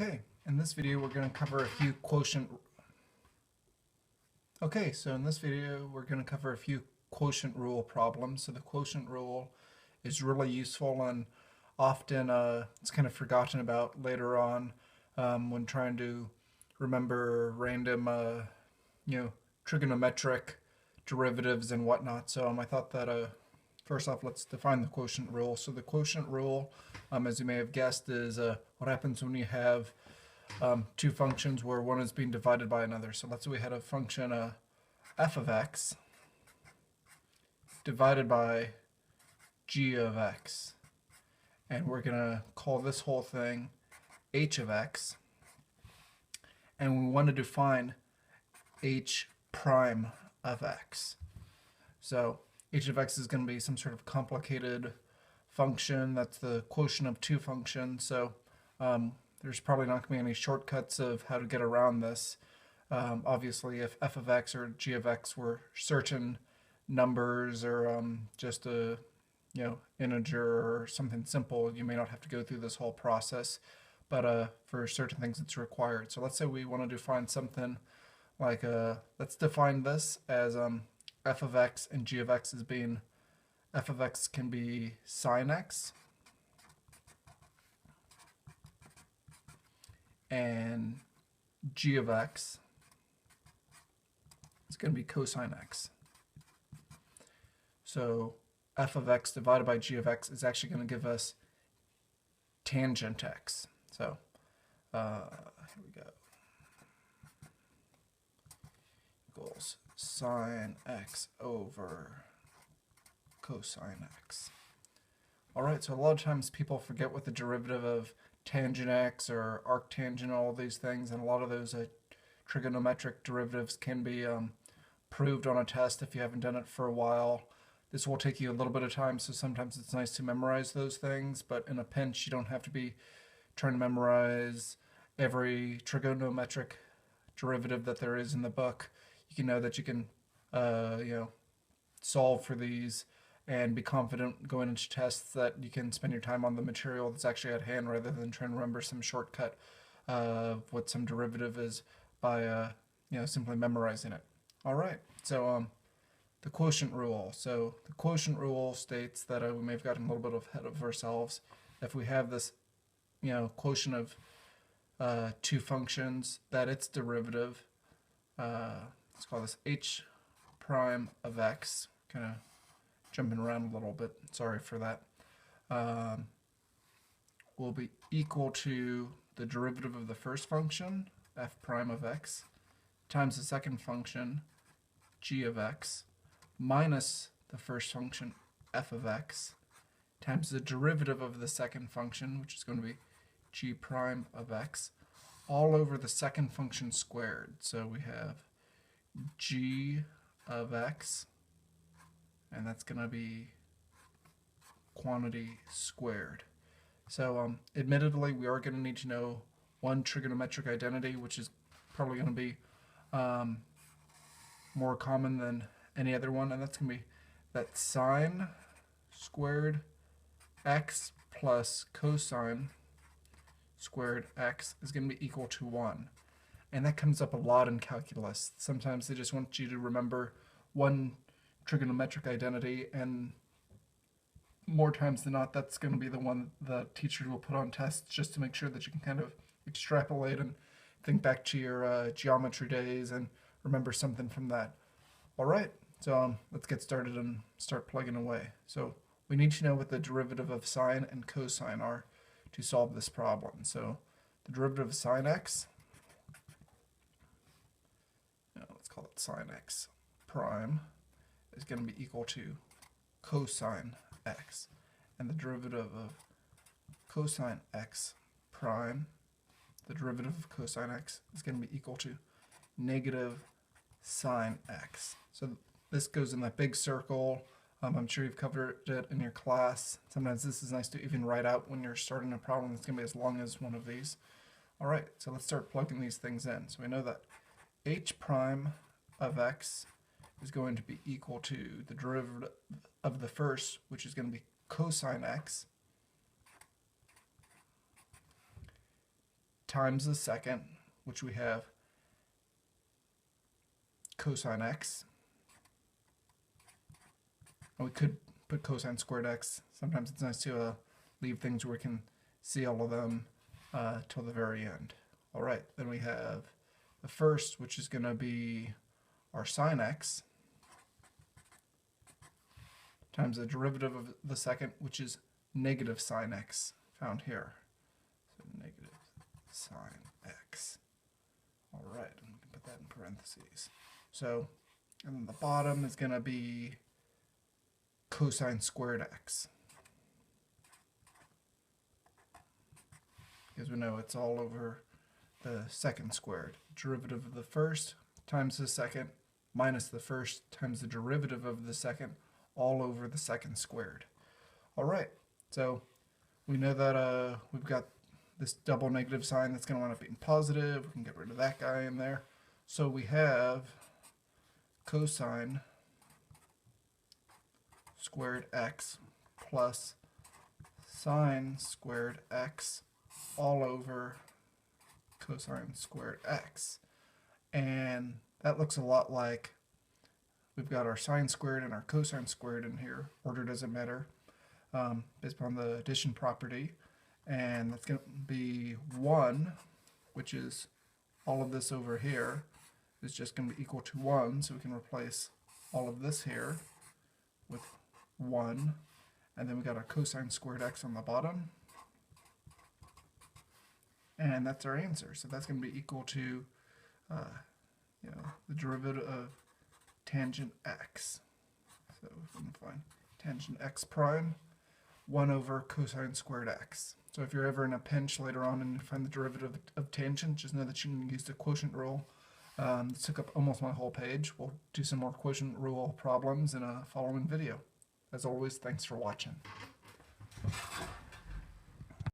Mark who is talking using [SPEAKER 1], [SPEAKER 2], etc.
[SPEAKER 1] Okay, in this video we're going to cover a few quotient. Okay, so in this video we're going to cover a few quotient rule problems. So the quotient rule is really useful and often it's kind of forgotten about later on when trying to remember random, trigonometric derivatives and whatnot. So I thought that first off, let's define the quotient rule. So the quotient rule, as you may have guessed, is what happens when you have two functions where one is being divided by another. So let's say we had a function f of x divided by g of x. And we're going to call this whole thing h of x. And we want to define h prime of x. So h of x is going to be some sort of complicated function. That's the quotient of two functions. So there's probably not going to be any shortcuts of how to get around this. Obviously, if f of x or g of x were certain numbers or just a integer or something simple, you may not have to go through this whole process. But for certain things, it's required. So let's say we want to define something like let's define this as f of x and g of x as being f of x can be sine x and g of x is going to be cosine x. So f of x divided by g of x is actually going to give us tangent x. So here we go. Equals sine x over cosine x. Alright, so a lot of times people forget what the derivative of tangent x or arctangent, all these things, and a lot of those trigonometric derivatives can be proved on a test if you haven't done it for a while. This will take you a little bit of time, so sometimes it's nice to memorize those things, but in a pinch you don't have to be trying to memorize every trigonometric derivative that there is in the book. You can know that you can solve for these and be confident going into tests that you can spend your time on the material that's actually at hand rather than trying to remember some shortcut of what some derivative is by simply memorizing it. All right, so the quotient rule. So the quotient rule states that we may have gotten a little bit ahead of ourselves. If we have this quotient of two functions, that its derivative, let's call this h prime of x, kind of jumping around a little bit, sorry for that, will be equal to the derivative of the first function, f prime of x, times the second function, g of x, minus the first function, f of x, times the derivative of the second function, which is going to be g prime of x, all over the second function squared. So we have g of x, and that's going to be quantity squared. So admittedly, we are going to need to know one trigonometric identity, which is probably going to be more common than any other one, and that's going to be that sine squared x plus cosine squared x is going to be equal to 1. And that comes up a lot in calculus. Sometimes they just want you to remember one trigonometric identity, and more times than not, that's going to be the one that teachers will put on tests just to make sure that you can kind of extrapolate and think back to your geometry days and remember something from that. All right, so let's get started and start plugging away. So we need to know what the derivative of sine and cosine are to solve this problem. So the derivative of sine x, let's call it sine x prime, is going to be equal to cosine x. And the derivative of cosine x prime, the derivative of cosine x, is going to be equal to negative sine x. So this goes in that big circle. I'm sure you've covered it in your class. Sometimes this is nice to even write out when you're starting a problem that's going to be as long as one of these. All right, so let's start plugging these things in. So we know that h prime of x is going to be equal to the derivative of the first, which is going to be cosine x, times the second, which we have cosine x. And we could put cosine squared x. Sometimes it's nice to leave things where we can see all of them till the very end. All right, then we have the first, which is going to be our sine x, times the derivative of the second, which is negative sine x, found here. So negative sine x. All right, I'm going to put that in parentheses. So, and then the bottom is going to be cosine squared x. Because we know it's all over the second squared. Derivative of the first times the second minus the first times the derivative of the second all over the second squared. All right, so we know that we've got this double negative sign that's going to wind up being positive. We can get rid of that guy in there. So we have cosine squared x plus sine squared x all over cosine squared x. And that looks a lot like we've got our sine squared and our cosine squared in here. Order doesn't matter, based upon the addition property. And that's going to be 1, which is all of this over here is just going to be equal to 1. So we can replace all of this here with 1. And then we got our cosine squared x on the bottom. And that's our answer. So that's going to be equal to the derivative of tangent x. So if we can find tangent x prime, 1 over cosine squared x. So if you're ever in a pinch later on and you find the derivative of tangent, just know that you can use the quotient rule. This took up almost my whole page. We'll do some more quotient rule problems in a following video. As always, thanks for watching.